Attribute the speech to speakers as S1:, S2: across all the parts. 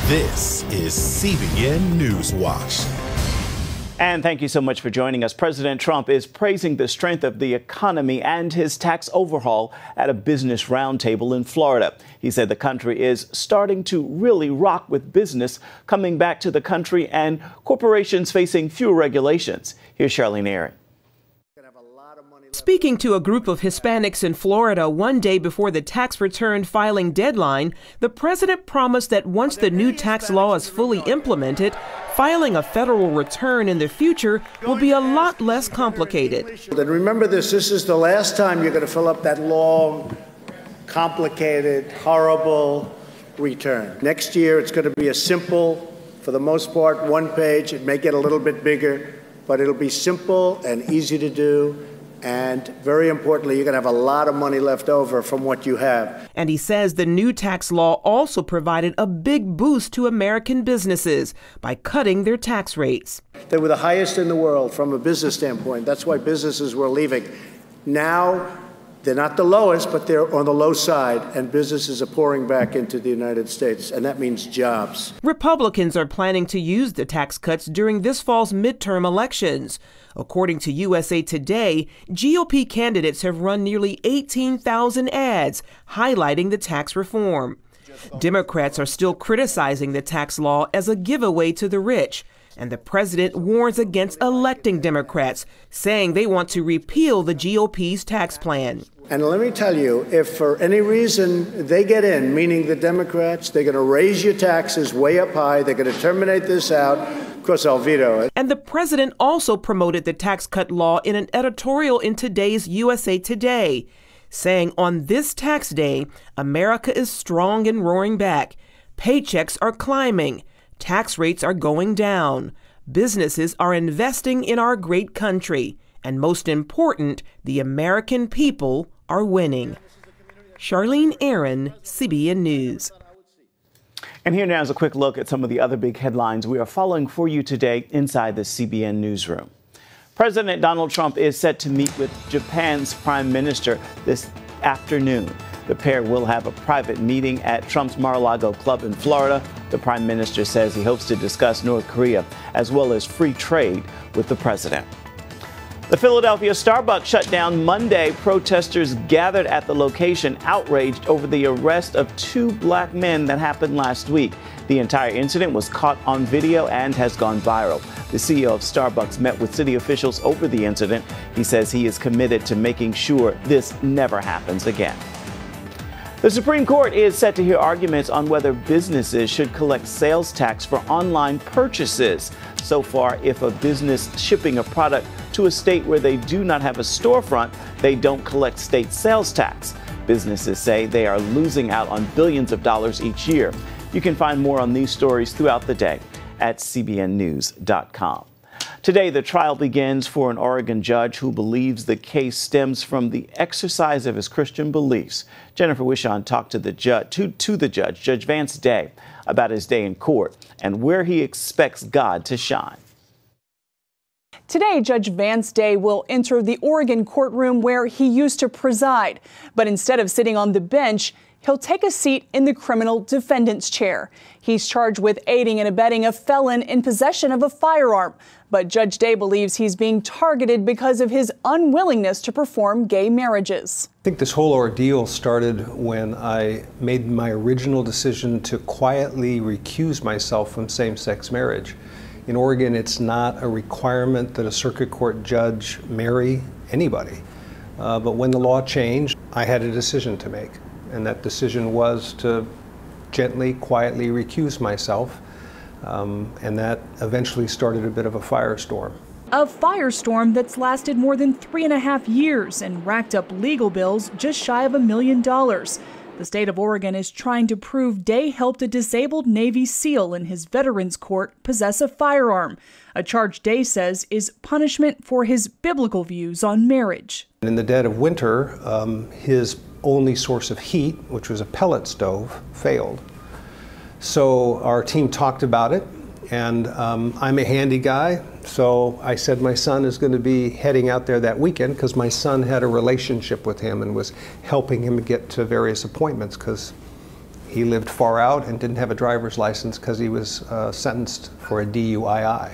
S1: This is CBN NewsWatch.
S2: And thank you so much for joining us. President Trump is praising the strength of the economy and his tax overhaul at a business roundtable in Florida. He said the country is starting to really rock with business coming back to the country and corporations facing fewer regulations. Here's Charlene Aaron.
S3: Speaking to a group of Hispanics in Florida one day before the tax return filing deadline, the president promised that once the new tax law is fully implemented, filing a federal return in the future will be a lot less complicated.
S4: And remember this is the last time you're going to fill up that long, complicated, horrible return. Next year it's going to be a simple, for the most part, one page. It may get a little bit bigger, but it'll be simple and easy to do. And very importantly, you're going to have a lot of money left over from what you have.
S3: And he says the new tax law also provided a big boost to American businesses by cutting their tax rates.
S4: They were the highest in the world from a business standpoint. That's why businesses were leaving. Now, they're not the lowest, but they're on the low side, and businesses are pouring back into the United States, and that means jobs.
S3: Republicans are planning to use the tax cuts during this fall's midterm elections. According to USA Today, GOP candidates have run nearly 18,000 ads highlighting the tax reform. Democrats are still criticizing the tax law as a giveaway to the rich. And the president warns against electing Democrats, saying they want to repeal the GOP's tax plan.
S4: And let me tell you, if for any reason they get in, meaning the Democrats, they're going to raise your taxes way up high, they're going to terminate this out, of course I'll veto it.
S3: And the president also promoted the tax cut law in an editorial in today's USA Today, saying on this tax day, America is strong and roaring back. Paychecks are climbing. Tax rates are going down. Businesses are investing in our great country. And most important, the American people are winning. Charlene Aaron, CBN News.
S2: And here now is a quick look at some of the other big headlines we are following for you today inside the CBN newsroom. President Donald Trump is set to meet with Japan's Prime Minister this afternoon. The pair will have a private meeting at Trump's Mar-a-Lago club in Florida. The prime minister says he hopes to discuss North Korea as well as free trade with the president. The Philadelphia Starbucks shut down Monday. Protesters gathered at the location outraged over the arrest of two black men that happened last week. The entire incident was caught on video and has gone viral. The CEO of Starbucks met with city officials over the incident. He says he is committed to making sure this never happens again. The Supreme Court is set to hear arguments on whether businesses should collect sales tax for online purchases. So far, if a business shipping a product to a state where they do not have a storefront, they don't collect state sales tax. Businesses say they are losing out on billions of dollars each year. You can find more on these stories throughout the day at cbnnews.com. Today, the trial begins for an Oregon judge who believes the case stems from the exercise of his Christian beliefs. Jennifer Wishon talked to the judge, Judge Vance Day, about his day in court and where he expects God to shine.
S5: Today, Judge Vance Day will enter the Oregon courtroom where he used to preside. But instead of sitting on the bench, he'll take a seat in the criminal defendant's chair. He's charged with aiding and abetting a felon in possession of a firearm. But Judge Day believes he's being targeted because of his unwillingness to perform gay marriages.
S6: I think this whole ordeal started when I made my original decision to quietly recuse myself from same-sex marriage. In Oregon, it's not a requirement that a circuit court judge marry anybody. But when the law changed, I had a decision to make. And that decision was to gently, quietly recuse myself. And that eventually started a bit of a firestorm.
S5: A firestorm that's lasted more than 3.5 years and racked up legal bills just shy of $1 million. The state of Oregon is trying to prove Day helped a disabled Navy SEAL in his Veterans Court possess a firearm, a charge Day says is punishment for his biblical views on marriage.
S6: In the dead of winter, his only source of heat, which was a pellet stove, failed. So our team talked about it, and I'm a handy guy, so I said my son is going to be heading out there that weekend because my son had a relationship with him and was helping him get to various appointments because He lived far out and didn't have a driver's license because he was sentenced for a DUII.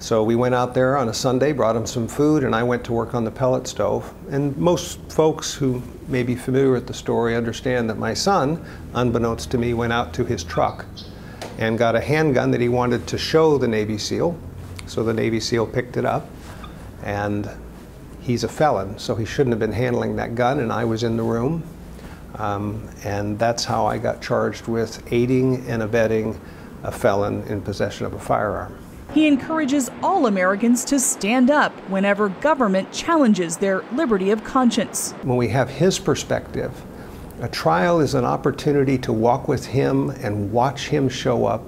S6: So we went out there on a Sunday, brought him some food, and I went to work on the pellet stove. And most folks who may be familiar with the story understand that my son, unbeknownst to me, went out to his truck and got a handgun that he wanted to show the Navy SEAL. So the Navy SEAL picked it up, and he's a felon, so he shouldn't have been handling that gun, and I was in the room. And that's how I got charged with aiding and abetting a felon in possession of a firearm.
S5: He encourages all Americans to stand up whenever government challenges their liberty of conscience.
S6: When we have his perspective, a trial is an opportunity to walk with him and watch him show up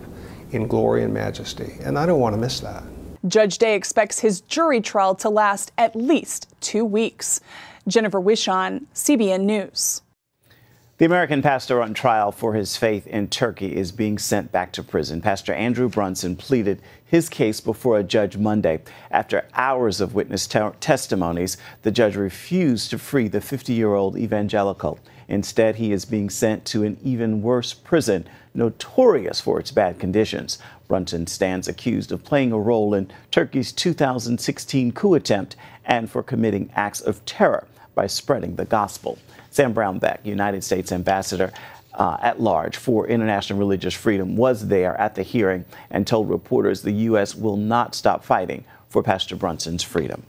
S6: in glory and majesty. And I don't want to miss that.
S5: Judge Day expects his jury trial to last at least 2 weeks. Jennifer Wishon, CBN News.
S2: The American pastor on trial for his faith in Turkey is being sent back to prison. Pastor Andrew Brunson pleaded his case before a judge Monday. After hours of witness testimonies, the judge refused to free the 50-year-old evangelical. Instead, he is being sent to an even worse prison, notorious for its bad conditions. Brunson stands accused of playing a role in Turkey's 2016 coup attempt and for committing acts of terror by spreading the gospel. Sam Brownback, United States Ambassador at large for international religious freedom, was there at the hearing and told reporters the U.S. will not stop fighting for Pastor Brunson's freedom.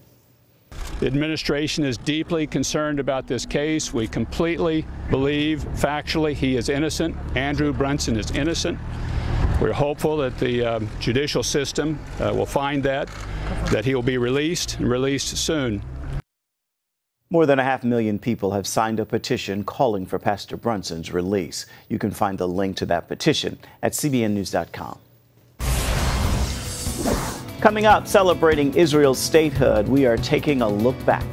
S7: The administration is deeply concerned about this case. We completely believe factually he is innocent. Andrew Brunson is innocent. We're hopeful that the judicial system will find that he will be released and released soon.
S2: More than 500,000 people have signed a petition calling for Pastor Brunson's release. You can find the link to that petition at cbnnews.com. Coming up, celebrating Israel's statehood, we are taking a look back.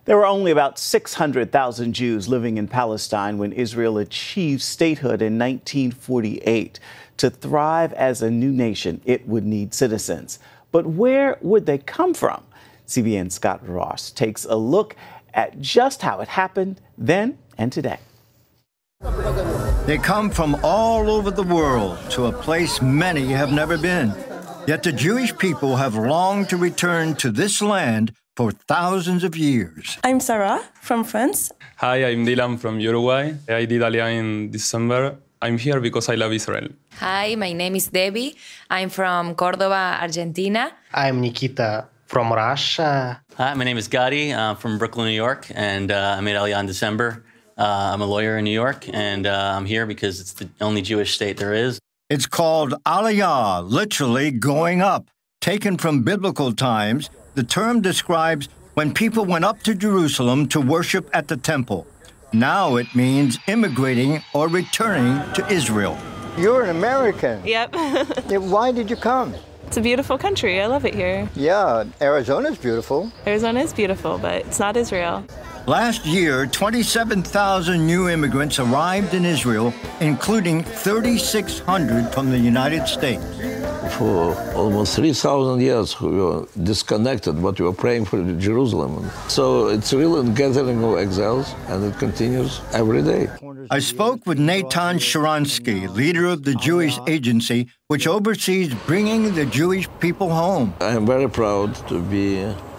S2: There were only about 600,000 Jews living in Palestine when Israel achieved statehood in 1948. To thrive as a new nation, it would need citizens. But where would they come from? CBN's Scott Ross takes a look at just how it happened then and today.
S8: They come from all over the world to a place many have never been. Yet the Jewish people have longed to return to this land for thousands of years.
S9: I'm Sarah from France.
S10: Hi, I'm Dylan from Uruguay. I did Aliyah in December. I'm here because I love Israel.
S11: Hi, my name is Debbie. I'm from Córdoba, Argentina.
S12: I'm Nikita from Russia.
S13: Hi, my name is Gadi. I'm from Brooklyn, New York, and I made Aliyah in December. I'm a lawyer in New York, and I'm here because it's the only Jewish state there is.
S8: It's called Aliyah, literally going up. Taken from biblical times, the term describes when people went up to Jerusalem to worship at the temple. Now it means immigrating or returning to Israel.
S14: You're an American.
S15: Yep.
S14: Why did you come?
S15: It's a beautiful country. I love it here.
S14: Yeah, Arizona's beautiful.
S15: Arizona is beautiful, but it's not Israel.
S8: Last year, 27,000 new immigrants arrived in Israel, including 3,600 from the United States.
S16: For almost 3,000 years, we were disconnected, but we were praying for Jerusalem. So it's really a gathering of exiles, and it continues every day.
S8: I spoke with Natan Sharansky, leader of the Jewish Agency, which oversees bringing the Jewish people home.
S16: I am very proud to be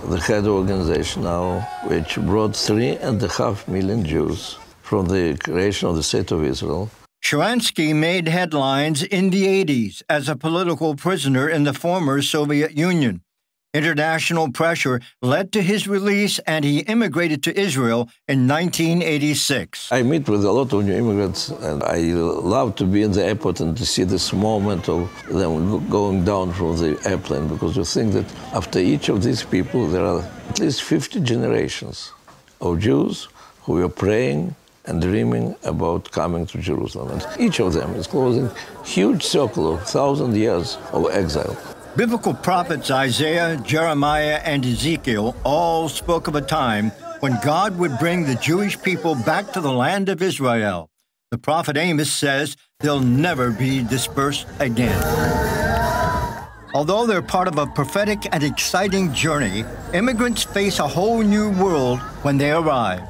S16: the head of the organization now, which brought 3.5 million Jews from the creation of the State of Israel.
S8: Sharansky made headlines in the 80s as a political prisoner in the former Soviet Union. International pressure led to his release, and he immigrated to Israel in 1986.
S16: I meet with a lot of new immigrants, and I love to be in the airport and to see this moment of them going down from the airplane, because you think that after each of these people, there are at least 50 generations of Jews who are praying and dreaming about coming to Jerusalem. And each of them is closing a huge circle of 1,000 years of exile.
S8: Biblical prophets Isaiah, Jeremiah, and Ezekiel all spoke of a time when God would bring the Jewish people back to the land of Israel. The prophet Amos says they'll never be dispersed again. Although they're part of a prophetic and exciting journey, immigrants face a whole new world when they arrive.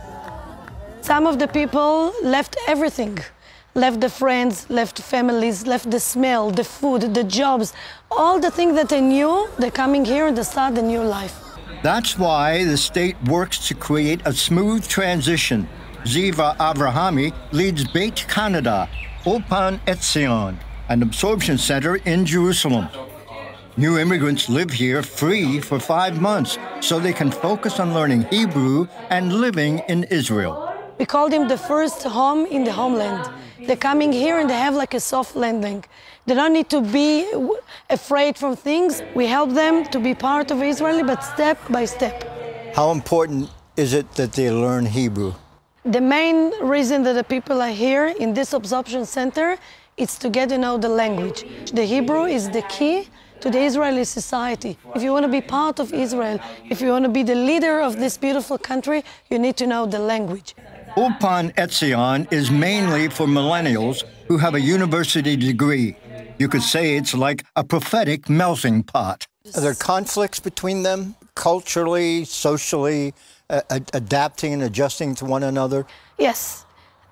S17: Some of the people left everything. Left the friends, left families, left the smell, the food, the jobs, all the things that they knew, they're coming here and they start a new life.
S8: That's why the state works to create a smooth transition. Ziva Avrahami leads Beit Canada, Ulpan Etzion, an absorption center in Jerusalem. New immigrants live here free for 5 months so they can focus on learning Hebrew and living in Israel.
S17: We called him the first home in the homeland. They're coming here and they have like a soft landing. They don't need to be afraid from things. We help them to be part of Israel, but step by step.
S14: How important is it that they learn Hebrew?
S17: The main reason that the people are here in this absorption center is to get to know the language. The Hebrew is the key to the Israeli society. If you want to be part of Israel, if you want to be the leader of this beautiful country, you need to know the language.
S8: Ulpan Etzion is mainly for millennials who have a university degree. You could say it's like a prophetic melting pot.
S14: Are there conflicts between them, culturally, socially, adapting and adjusting to one another?
S17: Yes.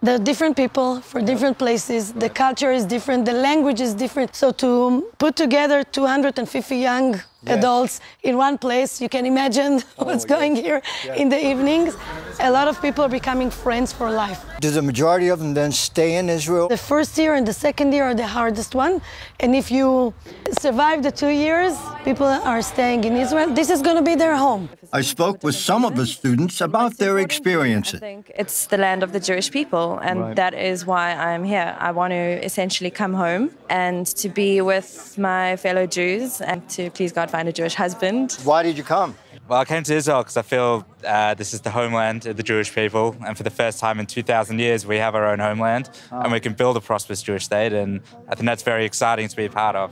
S17: They're different people for different places. The culture is different. The language is different. So to put together 250 young adults in one place, you can imagine what's going here in the evenings. A lot of people are becoming friends for life.
S14: Do the majority of them then stay in Israel?
S17: The first year and the second year are the hardest one. And if you survive the 2 years, people are staying in Israel. This is going to be their home.
S8: I spoke with some of the students about their experiences.
S15: I think it's the land of the Jewish people, and that is why I'm here. I want to essentially come home and to be with my fellow Jews and to please God find a Jewish husband.
S14: Why did you come?
S18: Well, I came to Israel because I feel this is the homeland of the Jewish people, and for the first time in 2,000 years, we have our own homeland, and we can build a prosperous Jewish state, and I think that's very exciting to be a part of.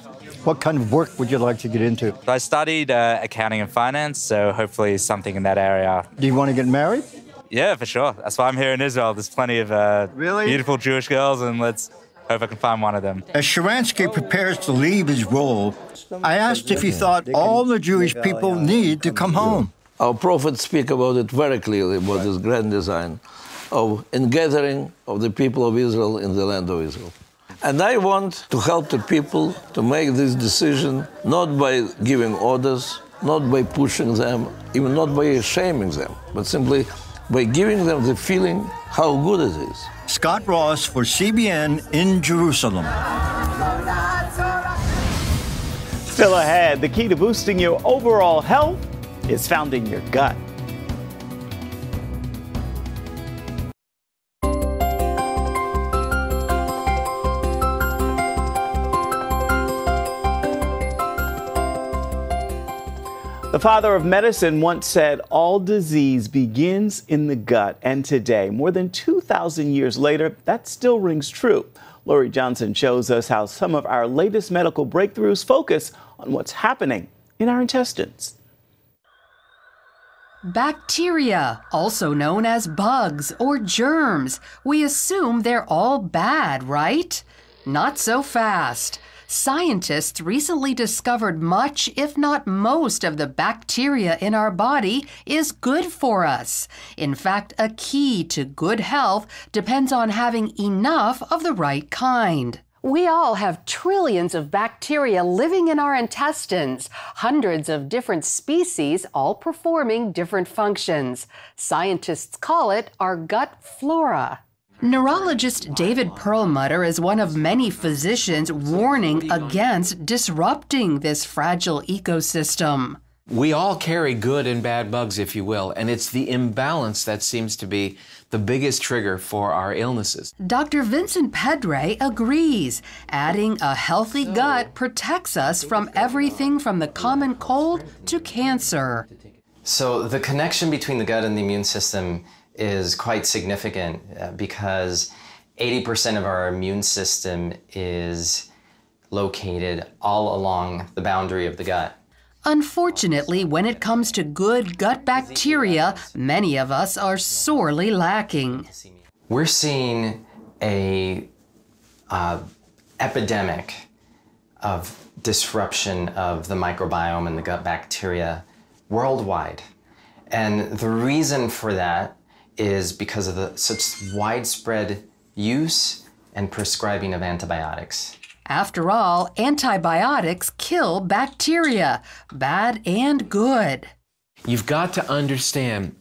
S14: What kind of work would you like to get into?
S18: I studied accounting and finance, so hopefully something in that area.
S14: Do you want to get married?
S18: Yeah, for sure. That's why I'm here in Israel. There's plenty of beautiful Jewish girls, and let's hope I can find one of them.
S8: As Sharansky prepares to leave his role, I asked if he thought all the Jewish people need to come home.
S16: Our prophets speak about it very clearly, about this grand design of ingathering of the people of Israel in the land of Israel. And I want to help the people to make this decision not by giving orders, not by pushing them, even not by shaming them, but simply by giving them the feeling how good it is.
S8: Scott Ross for CBN in Jerusalem.
S2: Still ahead, the key to boosting your overall health is found in your gut. The father of medicine once said, all disease begins in the gut. And today, more than 2,000 years later, that still rings true. Lori Johnson shows us how some of our latest medical breakthroughs focus on what's happening in our intestines.
S19: Bacteria, also known as bugs or germs. We assume they're all bad, right? Not so fast. Scientists recently discovered much, if not most, of the bacteria in our body is good for us. In fact, a key to good health depends on having enough of the right kind.
S20: We all have trillions of bacteria living in our intestines, hundreds of different species, all performing different functions. Scientists call it our gut flora.
S19: Neurologist David Perlmutter is one of many physicians warning against disrupting this fragile ecosystem.
S21: We all carry good and bad bugs, if you will, and it's the imbalance that seems to be the biggest trigger for our illnesses.
S19: Dr. Vincent Pedre agrees, adding a healthy gut protects us from everything from the common cold to cancer.
S22: So the connection between the gut and the immune system is quite significant because 80% of our immune system is located all along the boundary of the gut.
S19: Unfortunately, when it comes to good gut bacteria, many of us are sorely lacking.
S22: We're seeing a epidemic of disruption of the microbiome and the gut bacteria worldwide. And the reason for that is because of the such widespread use and prescribing of antibiotics.
S19: After all, antibiotics kill bacteria, bad and good.
S21: You've got to understand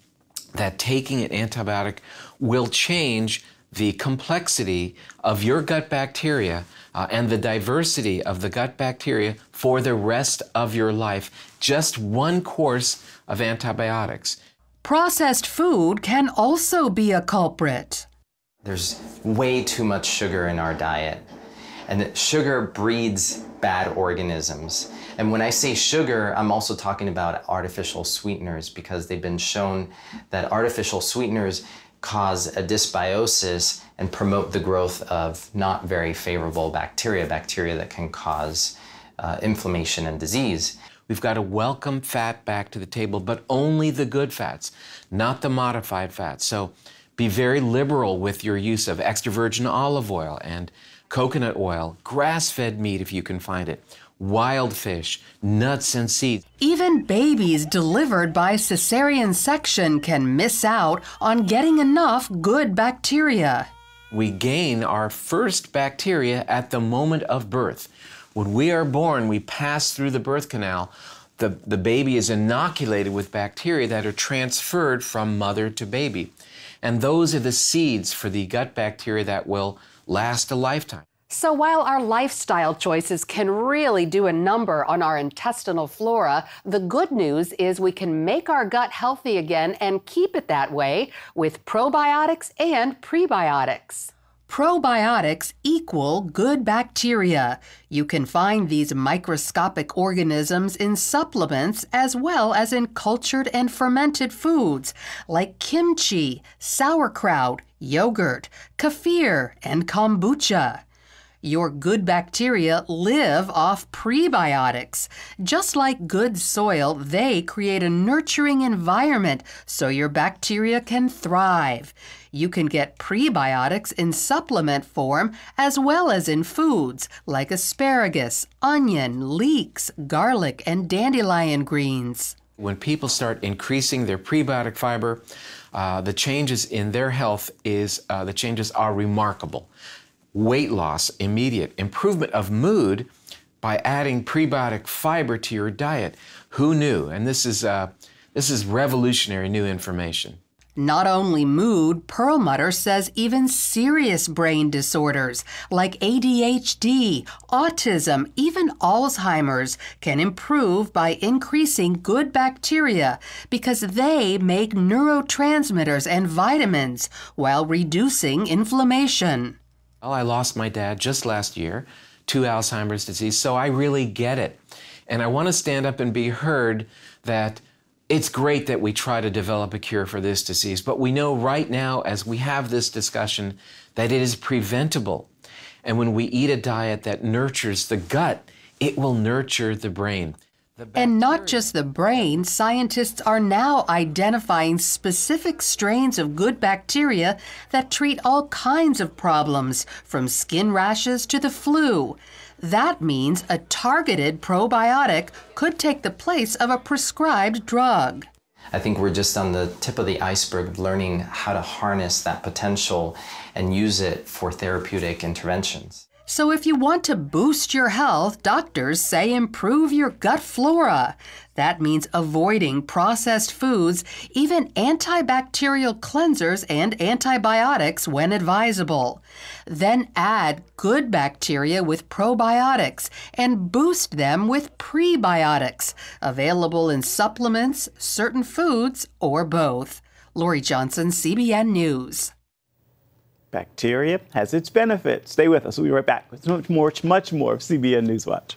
S21: that taking an antibiotic will change the complexity of your gut bacteria and the diversity of the gut bacteria for the rest of your life. Just one course of antibiotics.
S19: Processed food can also be a culprit.
S22: There's way too much sugar in our diet, and sugar breeds bad organisms. And when I say sugar, I'm also talking about artificial sweeteners, because they've been shown that artificial sweeteners cause a dysbiosis and promote the growth of not very favorable bacteria that can cause inflammation and disease.
S21: We've got to welcome fat back to the table, but only the good fats, not the modified fats. So be very liberal with your use of extra virgin olive oil and coconut oil, grass-fed meat if you can find it, wild fish, nuts and seeds.
S19: Even babies delivered by cesarean section can miss out on getting enough good bacteria.
S21: We gain our first bacteria at the moment of birth. When we are born, we pass through the birth canal. The baby is inoculated with bacteria that are transferred from mother to baby. And those are the seeds for the gut bacteria that will last a lifetime.
S20: So while our lifestyle choices can really do a number on our intestinal flora, the good news is we can make our gut healthy again and keep it that way with probiotics and prebiotics.
S19: Probiotics equal good bacteria. You can find these microscopic organisms in supplements as well as in cultured and fermented foods like kimchi, sauerkraut, yogurt, kefir, and kombucha. Your good bacteria live off prebiotics. Just like good soil, they create a nurturing environment so your bacteria can thrive. You can get prebiotics in supplement form as well as in foods like asparagus, onion, leeks, garlic, and dandelion greens.
S21: When people start increasing their prebiotic fiber, the changes in their health are remarkable. Weight loss, immediate. Improvement of mood by adding prebiotic fiber to your diet. Who knew? And this is revolutionary new information.
S19: Not only mood, Perlmutter says even serious brain disorders like ADHD, autism, even Alzheimer's can improve by increasing good bacteria because they make neurotransmitters and vitamins while reducing inflammation.
S21: Well, I lost my dad just last year to Alzheimer's disease, so I really get it. And I want to stand up and be heard that it's great that we try to develop a cure for this disease, but we know right now as we have this discussion that it is preventable. And when we eat a diet that nurtures the gut, it will nurture the brain.
S19: And not just the brain, scientists are now identifying specific strains of good bacteria that treat all kinds of problems, from skin rashes to the flu. That means a targeted probiotic could take the place of a prescribed drug.
S22: I think we're just on the tip of the iceberg of learning how to harness that potential and use it for therapeutic interventions.
S19: So if you want to boost your health, doctors say improve your gut flora. That means avoiding processed foods, even antibacterial cleansers and antibiotics when advisable. Then add good bacteria with probiotics and boost them with prebiotics, available in supplements, certain foods, or both. Lori Johnson, CBN News.
S2: Bacteria has its benefits. Stay with us. We'll be right back with much more of CBN NewsWatch.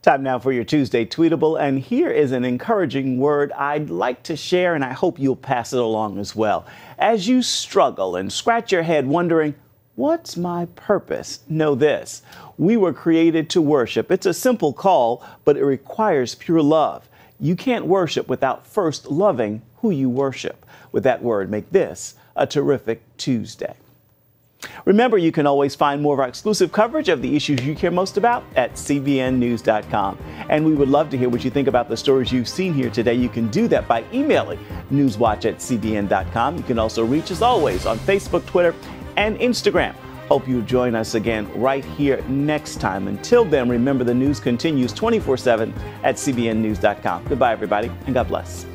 S2: Time now for your Tuesday Tweetable, and here is an encouraging word I'd like to share, and I hope you'll pass it along as well. As you struggle and scratch your head wondering, what's my purpose? Know this. We were created to worship. It's a simple call, but it requires pure love. You can't worship without first loving who you worship. With that word, make this a terrific Tuesday. Remember, you can always find more of our exclusive coverage of the issues you care most about at cbnnews.com. And we would love to hear what you think about the stories you've seen here today. You can do that by emailing newswatch@cbn.com. You can also reach us always on Facebook, Twitter, and Instagram. Hope you join us again right here next time. Until then, remember the news continues 24/7 at cbnnews.com. Goodbye, everybody, and God bless.